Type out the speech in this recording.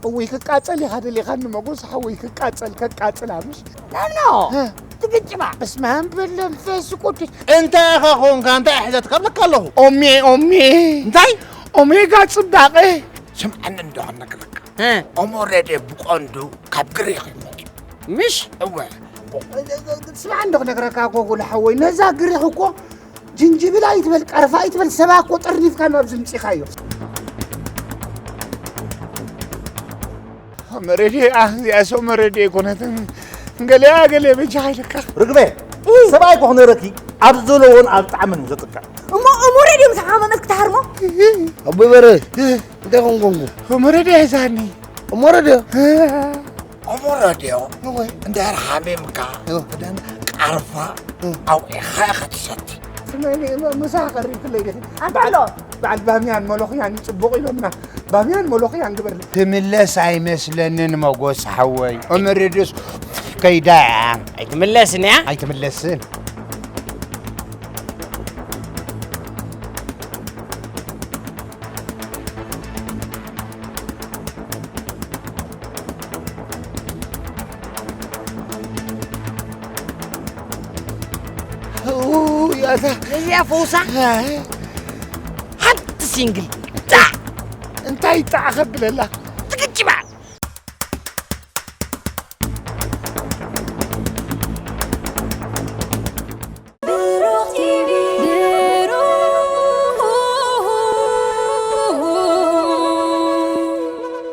حوي كقاصل هذا اللي خان مغوس حوي كقاصل امش لا تقجبا بس ما بلم فسكوت انت اخون كانت احدث قبلك الله امي انتي امي قاعد صدقي سمعنا ندو عنك لك اموريدي بقندو كبقريخ مش هو سمع عندك نقرك اقول حوي نزا قريخكو جنجبل ايتبل قرفا ايتبل سباك وطرنيف كان مبزم صيخايو مريدي يا سو مريدي كنت قال بجايلك رقبه سبايك وخن ركي ابزلون الطعمن وزتك اموريدي متعامل تحرمو ابو بره ده غونغو مريدي زاني امورده امورده انت حميمك بدن عرفه او اخاخ تشتي مساق الريف اللي بعد باميان ملوخ يعني صبغي لنا باميان ملوخ يعني قبل تملس اي مسلن موغوس حوي امردس كيدا اي تملسن يا اي تملسن يا فوسا حتى سينجل انت يتعخب لله